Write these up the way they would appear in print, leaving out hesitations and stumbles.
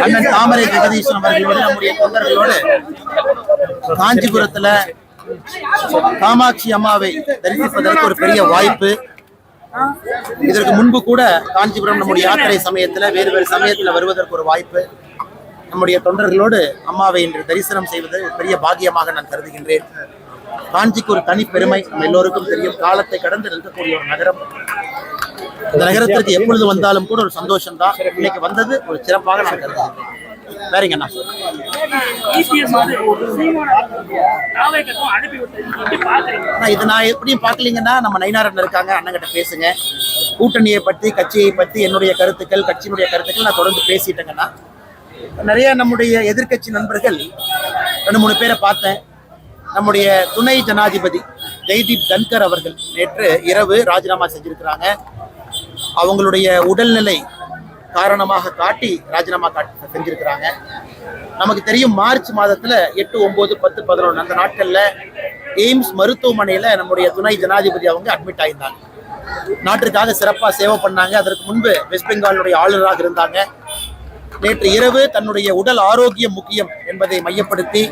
அண்ணன் தாமரை ஜெகதீசன் அவர்களோடு நம்முடைய தொண்டர்களோடு காஞ்சிபுரத்துல காமாட்சி அம்மாவை தரிசிப்பதற்கு ஒரு பெரிய வாய்ப்பு. இதற்கு முன்பு கூட காஞ்சிபுரம் நம்முடைய யாத்திரை சமயத்துல வேறு சமயத்துல வருவதற்கு ஒரு வாய்ப்பு. நம்முடைய தொண்டர்களோடு அம்மாவை இன்று தரிசனம் செய்வது பெரிய பாக்கியமாக நான் கருதுகின்றேன். காஞ்சிக்கு ஒரு தனி பெருமை நம்ம எல்லோருக்கும் தெரியும். காலத்தை கடந்து இருக்கக்கூடிய ஒரு நகரம். இந்த நகரத்திற்கு எப்பொழுது வந்தாலும் கூட ஒரு சந்தோஷம் தான். இன்னைக்கு வந்தது ஒரு சிறப்பாக நான் கருதுகிறேன். வேறங்கண்ணா இது நான் எப்படியும் பார்க்கலீங்கன்னா நம்ம நயினாரன் இருக்காங்க, அண்ணங்கிட்ட பேசுங்க. கூட்டணியை பற்றி கட்சியை பற்றி என்னுடைய கருத்துக்கள் கட்சியினுடைய கருத்துக்கள் நான் தொடர்ந்து பேசிட்டேங்கன்னா நிறைய நம்முடைய எதிர்கட்சி நண்பர்கள் 2-3 பேரை பார்த்தேன். நம்முடைய துணை ஜனாதிபதி ஜெய்தீப் தன்கர் அவர்கள் நேற்று இரவு ராஜினாமா செஞ்சிருக்கிறாங்க. அவங்களுடைய உடல்நிலை காரணமாக காட்டி ராஜினாமா செஞ்சிருக்கிறாங்க. நமக்கு தெரியும் மார்ச் மாதத்துல 8, 9, 10, 11 அந்த நாட்கள்ல எய்ம்ஸ் மருத்துவமனையில நம்முடைய துணை ஜனாதிபதி அவங்க அட்மிட் ஆயிருந்தாங்க. நாட்டிற்காக சிறப்பா சேவை பண்ணாங்க. அதற்கு முன்பு வெஸ்ட் பெங்காலுடைய ஆளுநராக இருந்தாங்க. நேற்று இரவு தன்னுடைய உடல் ஆரோக்கியம் முக்கியம் என்பதை மையப்படுத்தி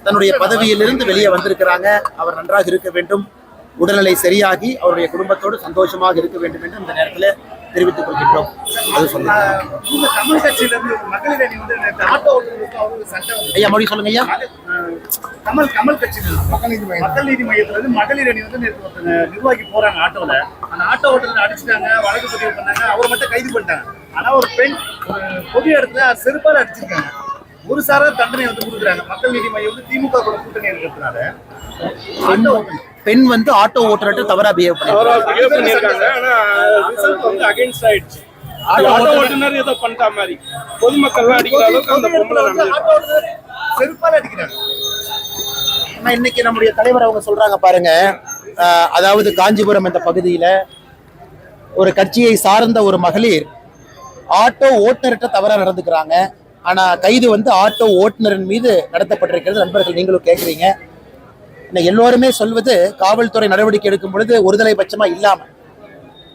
தன்னுடைய பதவியிலிருந்து வெளியே வந்திருக்கிறாங்க. அவர் நன்றாக இருக்க வேண்டும், உடல்நிலை சரியாகி அவருடைய குடும்பத்தோடு சந்தோஷமாக இருக்க வேண்டும் என்று இந்த நேரத்தில் தெரிவித்துக் கொள்கின்றோம். அது சொல்லுங்க ஐயா, மொழி சொல்லுங்க ஐயா. கமல் கட்சியில மக்கள் நீதி மையத்துல மகளிர் அணி வந்து நிர்வாகி போறாங்க ஆட்டோல. அந்த ஆட்டோ ஓட்டல அடிச்சுட்டாங்க, வழக்கு பதிவு பண்ணாங்க. அவர் மட்டும் கைது பண்ணிட்டாங்க. ஆனா ஒரு பெண் பொது இடத்துல செருப்பால அடிச்சிருக்காங்க. ஒரு சாரா தண்டனை வந்து கொடுக்குறாங்க. மக்கள் நீதி மையம் வந்து திமுக கூட கூட்டணி இருக்கிறதுனால பெண் வந்து ஆட்டோ ஓட்டுறட்டு தவறா பிஹேவ் பண்ணிருக்காங்க. ஆனா ரிசல்ட் வந்து அகைன்ஸ்ட் ஆயிடுச்சு. ஆட்டோ ஓட்டுநர் ஏதோ பண்ணிட்ட மாதிரி பொதுமக்கள்லாம் அடிக்கிற அளவுக்கு அந்த பொம்பளை செருப்பால அடிக்கிறாங்க. இன்னைக்கு நம்முடைய தலைவர் அவங்க சொல்றாங்க பாருங்க, அதாவது காஞ்சிபுரம் என்ற பகுதியில ஒரு கட்சியை சார்ந்த ஒரு மகளிர் ஆட்டோ ஓட்டுநர்கிட்ட தவறா நடந்துக்கிறாங்க. ஆனா கைது வந்து ஆட்டோ ஓட்டுநரின் மீது நடத்தப்பட்டிருக்கிறது. நண்பர்கள் நீங்களும் கேட்குறீங்க. எல்லோருமே சொல்வது காவல்துறை நடவடிக்கை எடுக்கும் பொழுது ஒருதலை பட்சமா இல்லாம,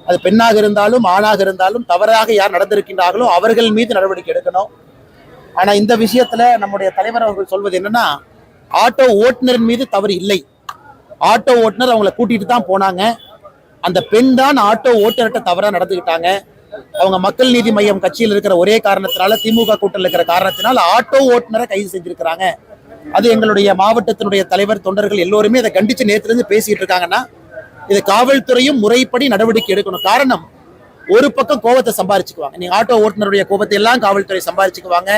அது பெண்ணாக இருந்தாலும் ஆணாக இருந்தாலும் தவறாக யார் நடந்திருக்கின்றார்களோ அவர்கள் மீது நடவடிக்கை எடுக்கணும். ஆனா இந்த விஷயத்துல நம்முடைய தலைவர் அவர்கள் சொல்வது என்னன்னா, ஆட்டோ ஓட்டுநரின் மீது தவறு இல்லை. ஆட்டோ ஓட்டுநர் அவங்களை கூட்டிட்டு தான் போனாங்க. அந்த பெண் தான் ஆட்டோ ஓட்டுநர்கிட்ட தவறா நடந்துக்கிட்டாங்க. அவங்க மக்கள் நீதி மையம் கட்சியில் இருக்கிற ஒரே காரணத்தினால, திமுக கூட்டத்தில் இருக்கிற காரணத்தினால ஆட்டோ ஓட்டுநரை கைது செஞ்சிருக்கிறாங்க. அது எங்களுடைய மாவட்டத்தினுடைய தலைவர் தொண்டர்கள் எல்லோருமே அதை கண்டிச்சு நேற்றிலிருந்து பேசிட்டு இருக்காங்கன்னா, இது காவல்துறையும் முறைப்படி நடவடிக்கை எடுக்கணும். காரணம், ஒரு பக்கம் கோபத்தை சம்பாரிச்சுக்குவாங்க. நீங்க ஆட்டோ ஓட்டுநருடைய கோபத்தை எல்லாம் காவல்துறை சம்பாரிச்சுக்குவாங்க.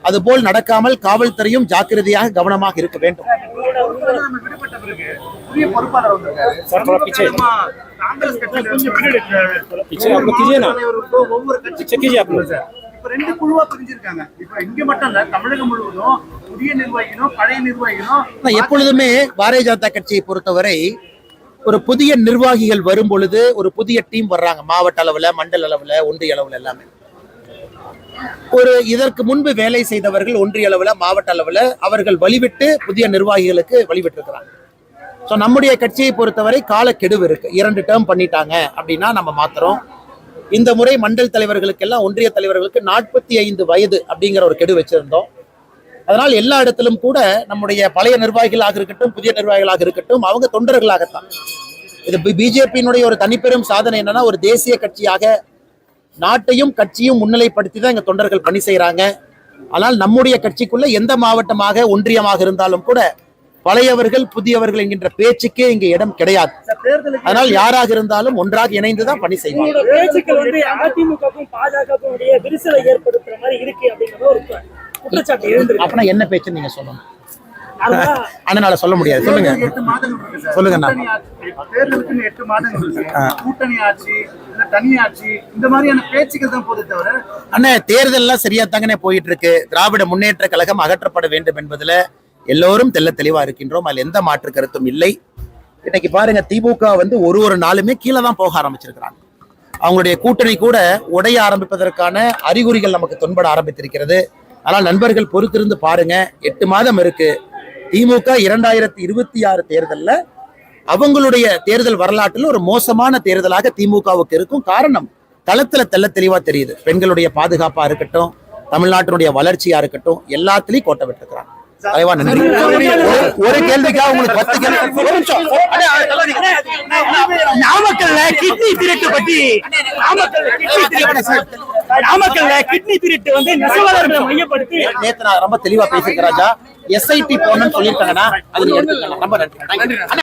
அதுபோல் நடக்காமல் காவல்துறையும் ஜாக்கிரதையாக கவனமாக இருக்க வேண்டும். எப்பொழுதுமே பாரதிய ஜனதா கட்சியை பொறுத்தவரை ஒரு புதிய நிர்வாகிகள் வரும் பொழுது ஒரு புதிய டீம் வர்றாங்க. மாவட்ட அளவுல, மண்டல அளவுல, ஒன்றிய அளவுல எல்லாமே. ஒரு இதற்கு முன்பு வேலை செய்தவர்கள் ஒன்றிய அளவுல, மாவட்ட அளவுல அவர்கள் வழிவிட்டு புதிய நிர்வாகிகளுக்கு வழிவிட்டு இருக்கிறாங்க. ஸோ நம்முடைய கட்சியை பொறுத்தவரை காலக்கெடுவு இருக்கு. 2 டேர்ம் பண்ணிட்டாங்க அப்படின்னா நம்ம மாத்திரம். இந்த முறை மண்டல் தலைவர்களுக்கெல்லாம், ஒன்றிய தலைவர்களுக்கு 45 வயது அப்படிங்கிற ஒரு கெடு வச்சிருந்தோம். அதனால் எல்லா இடத்திலும் கூட நம்முடைய பழைய நிர்வாகிகளாக இருக்கட்டும், புதிய நிர்வாகிகளாக இருக்கட்டும், அவங்க தொண்டர்களாகத்தான். இது பிஜேபியினுடைய ஒரு தனிப்பெரும் சாதனை என்னன்னா, ஒரு தேசிய கட்சியாக நாட்டையும் கட்சியும் முன்னிலைப்படுத்தி தான் எங்க தொண்டர்கள் பணி செய்யறாங்க. ஆனால் நம்முடைய கட்சிக்குள்ள எந்த மாவட்டமாக ஒன்றியமாக இருந்தாலும் கூட பழையவர்கள் புதியவர்கள் என்கின்ற பேச்சுக்கே இங்க இடம் கிடையாது. அதனால் யாராக இருந்தாலும் ஒன்றாக இணைந்துதான் பணி செய்வாங்க. அப்படின்னா என்ன பேச்சு நீங்க சொல்லணும்? அதனால சொல்ல முடியாது. சொல்லுங்க சொல்லுங்க. அண்ணா, தேர்தல் எல்லாம் சரியா தாங்கனே போயிட்டு இருக்கு. திராவிட முன்னேற்ற கழகம் அகற்றப்பட வேண்டும் என்பதுல எல்லோரும் தெல்ல தெளிவா இருக்கின்றோம். அதுல எந்த மாற்று கருத்தும் இல்லை. இன்னைக்கு பாருங்க, திமுக வந்து ஒரு நாளுமே கீழே தான் போக ஆரம்பிச்சிருக்கிறாங்க. அவங்களுடைய கூட்டணி கூட உடைய ஆரம்பிப்பதற்கான அறிகுறிகள் நமக்கு தென்பட ஆரம்பித்திருக்கிறது. ஆனால் நண்பர்கள் பொறுத்திருந்து பாருங்க, 8 மாதம் இருக்கு. திமுக 2026 தேர்தலில் அவங்களுடைய தேர்தல் வரலாற்றில் ஒரு மோசமான தேர்தலாக திமுகவுக்கு இருக்கும். காரணம், களத்துல தெள்ள தெளிவா தெரியுது. பெண்களுடைய பாதுகாப்பா இருக்கட்டும், தமிழ்நாட்டினுடைய வளர்ச்சியா இருக்கட்டும், எல்லாத்துலயும் கோட்டை விட்டுருக்கிறாங்க. தலைவா நன்றி. ஒரு கேள்விக்காக உங்களுக்கு 10 கேள்வி. ஒரு நிமிஷம். நாமக்கல்ல கிட்னி திருட்டு பத்தி நாமக்கல்ல கிட்னி திருட்டு வந்து நெசவாளர்களை மையப்படுத்தி நேத்து நான் ரொம்ப தெளிவா பேசியிருக்கேன் ராஜா. SIT போடணும்னு சொல்லியிருக்காங்கன்னா அது நீங்க எடுத்துக்கலாம். ரொம்ப நன்றி.